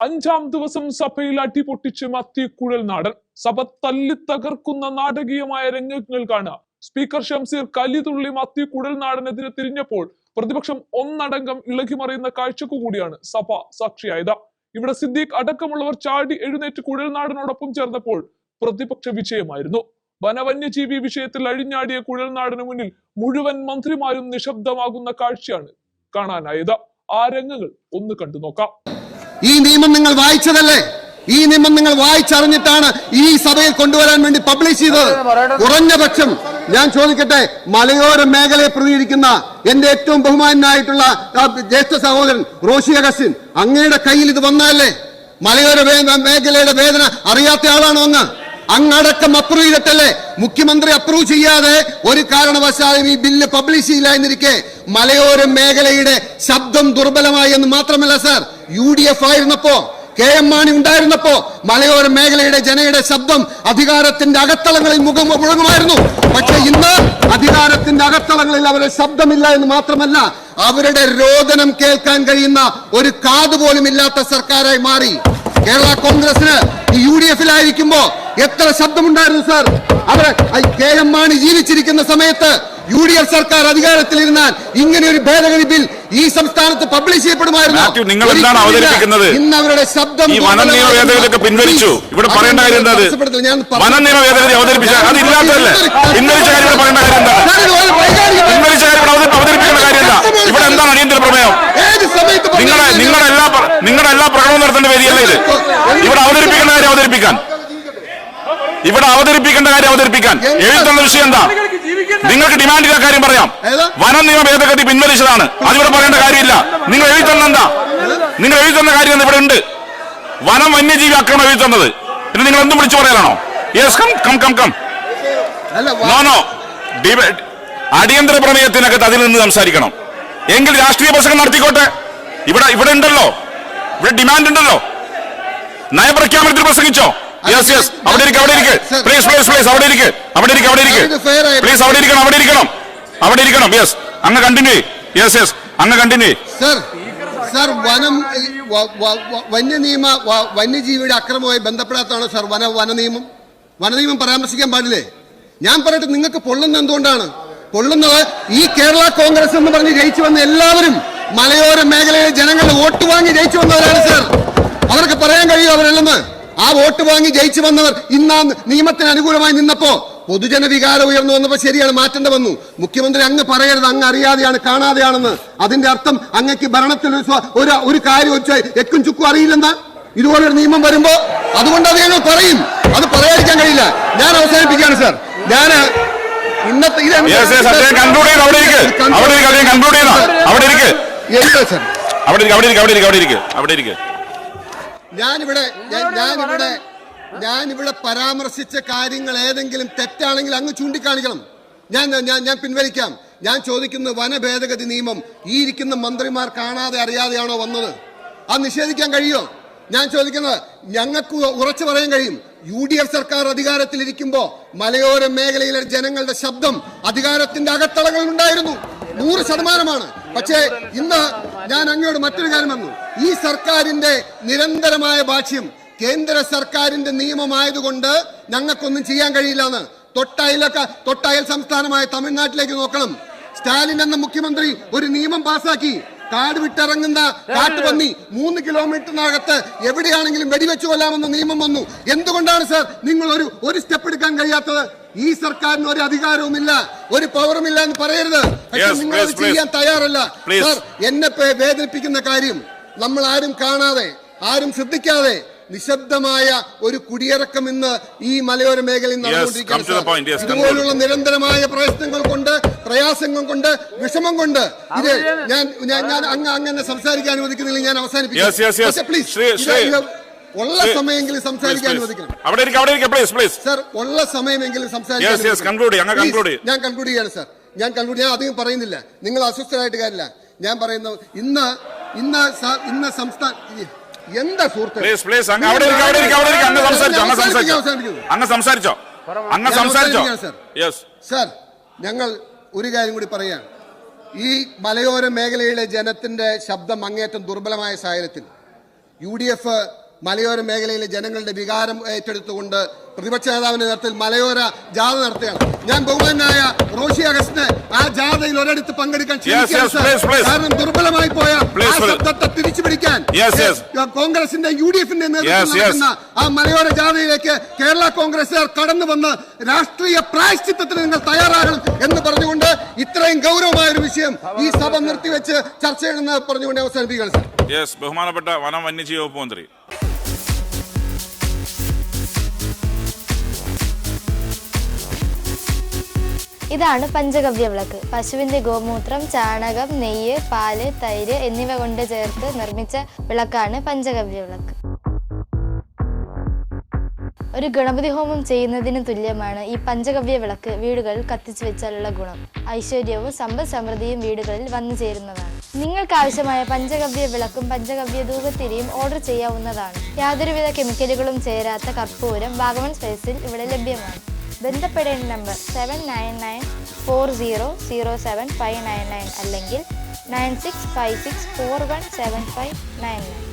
അഞ്ചാം ദിവസം സഭയിൽ അടിപൊട്ടിച്ച് മത്തി കുഴൽനാടൻ. സഭ തല്ലി തകർക്കുന്ന നാടകീയമായ രംഗങ്ങൾ കാണാം. സ്പീക്കർ ഷംസീർ കലിതുള്ളി മത്തി കുഴൽനാടനെതിരെ തിരിഞ്ഞപ്പോൾ പ്രതിപക്ഷം ഒന്നടങ്കം ഇളകിമറിയുന്ന കാഴ്ചക്കു കൂടിയാണ് സഭ സാക്ഷിയായത്. ഇവിടെ സിദ്ദീഖ് അടക്കമുള്ളവർ ചാടി എഴുന്നേറ്റ് കുഴൽനാടനോടൊപ്പം ചേർന്നപ്പോൾ പ്രതിപക്ഷ വിജയമായിരുന്നു. വനവന്യജീവി വിഷയത്തിൽ അഴിഞ്ഞാടിയ കുഴൽനാടന് മുന്നിൽ മുഴുവൻ മന്ത്രിമാരും നിശബ്ദമാകുന്ന കാഴ്ചയാണ് കാണാനായത്. ആ രംഗങ്ങൾ ഒന്ന് കണ്ടു നോക്കാം. ഈ നിയമം നിങ്ങൾ വായിച്ചതല്ലേ? ഈ നിയമം നിങ്ങൾ വായിച്ചറിഞ്ഞിട്ടാണ് ഈ സഭയിൽ കൊണ്ടുവരാൻ വേണ്ടി പബ്ലിഷ് ചെയ്തത്. കുറഞ്ഞ പക്ഷം ഞാൻ ചോദിക്കട്ടെ, മലയോര മേഖലയെ പ്രതികരിക്കുന്ന എന്റെ ഏറ്റവും ബഹുമാനായിട്ടുള്ള ജ്യേഷ്ഠ സഹോദരൻ റോഷി അഗസ്റ്റിൻ, അങ്ങയുടെ കയ്യിൽ ഇത് വന്നതല്ലേ? മലയോര മേഖലയുടെ വേദന അറിയാത്ത ആളാണോ അങ്ങ്? അങ്ങടക്കം അപ്രൂവ് ചെയ്തിട്ടല്ലേ? മുഖ്യമന്ത്രി അപ്രൂവ് ചെയ്യാതെ ഒരു കാരണവശാലും ഈ ബില്ല് പബ്ലിഷ് ചെയ്യില്ല എന്നിരിക്കെ മലയോര മേഖലയുടെ ശബ്ദം ദുർബലമായി എന്ന് മാത്രമല്ല സാർ, UDF ആയിരുന്നപ്പോ, KM മാണി ഉണ്ടായിരുന്നപ്പോ മലയോര മേഖലയുടെ ജനയുടെ ശബ്ദം അധികാരത്തിന്റെ അകത്തളങ്ങളിൽ മുഴങ്ങുമായിരുന്നു. പക്ഷെ ഇന്ന് അധികാരത്തിന്റെ അകത്തളങ്ങളിൽ അവരുടെ ശബ്ദമില്ല എന്ന് മാത്രമല്ല, അവരുടെ രോദനം കേൾക്കാൻ കഴിയുന്ന ഒരു കാതുപോലും ഇല്ലാത്ത സർക്കാരായി മാറി. കേരള കോൺഗ്രസിന് UDF-ലായിരിക്കുമ്പോ എത്ര ശബ്ദമുണ്ടായിരുന്നു സാർ? അവർ KM മാണി ജീവിച്ചിരിക്കുന്ന സമയത്ത് UDF സർക്കാർ അധികാരത്തിലിരുന്നാൽ ഇങ്ങനെ ഒരു ഭേദഗതി ബിൽ ഈ സംസ്ഥാനത്ത് പബ്ലിഷ് ചെയ്യപ്പെടുമായിരുന്നു. നിങ്ങൾ എന്താണ് അവതരിപ്പിക്കുന്നത്? ഇന്ന് അവരുടെ ശബ്ദം പിൻവലിച്ചു. ഇവിടെ പറയേണ്ട കാര്യം എന്താണ്? വനനിയമ ഭേദഗതി അവതരിപ്പിച്ചാൽ അതില്ലാത്തതല്ലേ? പിൻവലിച്ച കാര്യം ഇവിടെ പറയേണ്ട കാര്യം എന്താണ്? പിൻവലിച്ച കാര്യം അവതരിപ്പിക്കേണ്ട കാര്യം എന്താ? ഇവിടെ എന്താണ് അടിയന്തര പ്രമേയം? നിങ്ങളുടെ എല്ലാ പ്രകടനവും നടത്തേണ്ട വേദിയല്ല ഇത്. ഇവിടെ അവതരിപ്പിക്കേണ്ട കാര്യം അവതരിപ്പിക്കാൻ, ഇവിടെ അവതരിപ്പിക്കേണ്ട കാര്യം അവതരിപ്പിക്കാൻ എഴുതുന്ന വിഷയം എന്താ? നിങ്ങൾക്ക് ഡിമാൻഡ് ചെയ്ത കാര്യം പറയാം. വനനിയമ ഭേദഗതി പിൻവലിച്ചതാണ്, അതിവിടെ പറയേണ്ട കാര്യമില്ല. നിങ്ങൾ എഴുതുന്ന എന്താ? നിങ്ങൾ എഴുതുന്ന കാര്യം ഇവിടെ ഉണ്ട്. വനം വന്യജീവി ആക്രമണം എഴുതുന്നത് ഇത് നിങ്ങൾ എന്തും വിളിച്ചു പറയാനാണോ? Yes, come. നോ, അടിയന്തര പ്രമേയത്തിനകത്ത് അതിൽ നിന്ന് സംസാരിക്കണം. എങ്കിൽ രാഷ്ട്രീയ പ്രസംഗം നടത്തിക്കോട്ടെ. ഇവിടെ ഉണ്ടല്ലോ, ഇവിടെ ഡിമാൻഡ് ഉണ്ടല്ലോ. നയപ്രഖ്യാപനത്തിൽ പ്രസംഗിച്ചോ? യെസ്, അവിടെ ഇരിക്കണം. യെസ്, അങ്ങ് കണ്ടിന്യൂ. യെസ്, അങ്ങ് കണ്ടിന്യൂ. സർ, വന്യജീവിയുടെ അക്രമവുമായി ബന്ധപ്പെടാത്തതാണോ സാർ വനനിയമം പരാമർശിക്കാൻ പാടില്ലേ? ഞാൻ പറയട്ടെ, നിങ്ങൾക്ക് പൊള്ളുന്നത് എന്തുകൊണ്ടാണ്? പൊള്ളുന്നത് ഈ കേരള കോൺഗ്രസ് എന്ന് പറഞ്ഞ് ജയിച്ചു വന്ന എല്ലാവരും മലയോര മേഖലയിലെ ജനങ്ങളുടെ വോട്ട് വാങ്ങി ജയിച്ചു വന്നവരാണ് സാർ. അവർക്ക് പറയാൻ കഴിയും അവരല്ലെന്ന്. ആ വോട്ട് വാങ്ങി ജയിച്ചു വന്നവർ ഇന്ന് ആ നിയമത്തിന് അനുകൂലമായി നിന്നപ്പോ പൊതുജന വികാരം ഉയർന്നു വന്നപ്പോ ശരിയാണ്, മാറ്റേണ്ട വന്നു. മുഖ്യമന്ത്രി അങ്ങ് പറയരുത് അങ്ങ് അറിയാതെയാണ് കാണാതെയാണെന്ന്. അതിന്റെ അർത്ഥം അങ്ങക്ക് ഭരണത്തിൽ ഒരു കാര്യം എക്കും ചുക്കും അറിയില്ലെന്നാ? ഇതുപോലൊരു നിയമം വരുമ്പോ അതുകൊണ്ട് അത് ഞങ്ങൾ പറയും. അത് പറയാതിരിക്കാൻ കഴിയില്ല. ഞാൻ അവസാനിപ്പിക്കുകയാണ് സാർ. ഞാൻ ഇന്നത്തെ ഞാനിവിടെ പരാമർശിച്ച കാര്യങ്ങൾ ഏതെങ്കിലും തെറ്റാണെങ്കിൽ അങ്ങ് ചൂണ്ടിക്കാണിക്കണം. ഞാൻ പിൻവലിക്കാം. ഞാൻ ചോദിക്കുന്നത്, വന ഭേദഗതി നിയമം ഈ ഇരിക്കുന്ന മന്ത്രിമാർ കാണാതെ അറിയാതെയാണോ വന്നത്? അത് നിഷേധിക്കാൻ കഴിയോ? ഞാൻ ചോദിക്കുന്നത്, ഞങ്ങൾക്ക് ഉറച്ചു പറയാൻ കഴിയും, UDF സർക്കാർ അധികാരത്തിലിരിക്കുമ്പോ മലയോര മേഖലയിലെ ജനങ്ങളുടെ ശബ്ദം അധികാരത്തിന്റെ അകത്തളങ്ങളിൽ ഉണ്ടായിരുന്നു. 100%. പക്ഷേ ഇന്ന് ഞാൻ അങ്ങയോട് മറ്റൊരു കാര്യം വന്നു. ഈ സർക്കാരിന്റെ നിരന്തരമായ ഭാഷ്യം കേന്ദ്ര സർക്കാരിന്റെ നിയമമായതുകൊണ്ട് ഞങ്ങൾക്കൊന്നും ചെയ്യാൻ കഴിയില്ലെന്ന്. തൊട്ടയൽ സംസ്ഥാനമായ തമിഴ്നാട്ടിലേക്ക് നോക്കണം. സ്റ്റാലിൻ എന്ന മുഖ്യമന്ത്രി ഒരു നിയമം പാസാക്കി. കാട് വിട്ടിറങ്ങുന്ന കാട്ടുപന്നി 3 കിലോമീറ്ററിനകത്ത് എവിടെയാണെങ്കിലും വെടിവെച്ചു കൊല്ലാമെന്ന നിയമം വന്നു. എന്തുകൊണ്ടാണ് സാർ നിങ്ങൾ ഒരു സ്റ്റെപ്പ് എടുക്കാൻ കഴിയാത്തത്? ഈ സർക്കാരിന് ഒരു അധികാരവുമില്ല, ഒരു പവറുമില്ല എന്ന് പറയരുത്. പക്ഷെ നിങ്ങൾ അത് ചെയ്യാൻ തയ്യാറല്ല സാർ. എന്നെ വേദനിപ്പിക്കുന്ന കാര്യം, നമ്മൾ ആരും കാണാതെ ആരും ശ്രദ്ധിക്കാതെ നിശബ്ദമായ ഒരു കുടിയിറക്കം ഇന്ന് ഈ മലയോര മേഖലയിൽ നടന്നുകൊണ്ടിരിക്കുകയാണ്. ഇതുപോലുള്ള നിരന്തരമായ പ്രയാസങ്ങൾ കൊണ്ട് വിഷമം കൊണ്ട് ഇത് ഞാൻ അങ്ങനെ സംസാരിക്കാൻ അനുവദിക്കുന്നില്ല. ഞാൻ അവസാനിപ്പിക്കാം. പ്ലീസ്, ഉള്ള സമയമെങ്കിലും സംസാരിക്കാൻ അനുവദിക്കണം സർ. ഉള്ള സമയമെങ്കിലും സംസാരിക്കാൻ ഞാൻ കൺക്ലൂഡ് ചെയ്യാണ് സാർ. ഞാൻ അധികം പറയുന്നില്ല. നിങ്ങൾ അസ്വസ്ഥരായിട്ട് കാര്യമില്ല. ഞാൻ പറയുന്നത്, ഇന്ന് സംസ്ഥാന എന്താ സുഹൃത്ത്, സാർ ഞങ്ങൾ ഒരു കാര്യം കൂടി പറയാം. ഈ മലയോര മേഖലയിലെ ജനത്തിന്റെ ശബ്ദം അങ്ങേറ്റം ദുർബലമായ സാഹചര്യത്തിൽ UDF മലയോര മേഖലയിലെ ജനങ്ങളുടെ വികാരം ഏറ്റെടുത്തുകൊണ്ട് പ്രതിപക്ഷ നേതാവിന്റെ നേതൃത്വത്തിൽ മലയോര ജാഥ നടത്തുകയാണ്. ഞാൻ ബഹുമാനായ റോഷി അഗസ്റ്റിനെ ആ ജാഥയിൽ ഒരിടത്ത് പങ്കെടുക്കാൻ കാരണം ദുർബലമായി പോയ ആ ശബ്ദത്തെ തിരിച്ചു പിടിക്കാൻ കോൺഗ്രസിന്റെ UDFന്റെ നേതൃത്വത്തിൽ നടക്കുന്ന ആ മലയോര ജാഥയിലേക്ക് കേരള കോൺഗ്രസുകാർ കടന്നു വന്ന് രാഷ്ട്രീയ പ്രായശ്ചിത്തത്തിന് നിങ്ങൾ തയ്യാറാകണം എന്ന് പറഞ്ഞുകൊണ്ട് ഇത്രയും ഗൗരവമായ ഒരു വിഷയം ഈ സഭ നിർത്തിവെച്ച് ചർച്ച ചെയ്യണമെന്ന് പറഞ്ഞുകൊണ്ട് അവസാനിപ്പിക്കുകയാണ് സർ. ബഹുമാനപ്പെട്ട വനം വന്യജീവി വകുപ്പ് മന്ത്രി. ഇതാണ് പഞ്ചഗവ്യ വിളക്ക്. പശുവിന്റെ ഗോമൂത്രം, ചാണകം, നെയ്യ്, പാല്, തൈര് എന്നിവ കൊണ്ട് ചേർത്ത് നിർമ്മിച്ച വിളക്കാണ് പഞ്ചഗവ്യ വിളക്ക്. ഒരു ഗണപതി ഹോമം ചെയ്യുന്നതിന് തുല്യമാണ് ഈ പഞ്ചഗവ്യ വിളക്ക് വീടുകളിൽ കത്തിച്ചു വെച്ചാലുള്ള ഗുണം. ഐശ്വര്യവും സമ്പദ് സമൃദ്ധിയും വീടുകളിൽ വന്നു ചേരുന്നതാണ്. നിങ്ങൾക്ക് ആവശ്യമായ പഞ്ചഗവ്യ വിളക്കും പഞ്ചഗവ്യ ധൂപത്തിരിയും ഓർഡർ ചെയ്യാവുന്നതാണ്. യാതൊരുവിധ കെമിക്കലുകളും ചേരാത്ത കർപ്പൂരം വാഗമൺ സ്പൈസിൽ ഇവിടെ ലഭ്യമാണ്. ബന്ധപ്പെടേണ്ട നമ്പർ 7994007599 അല്ലെങ്കിൽ 9656417599.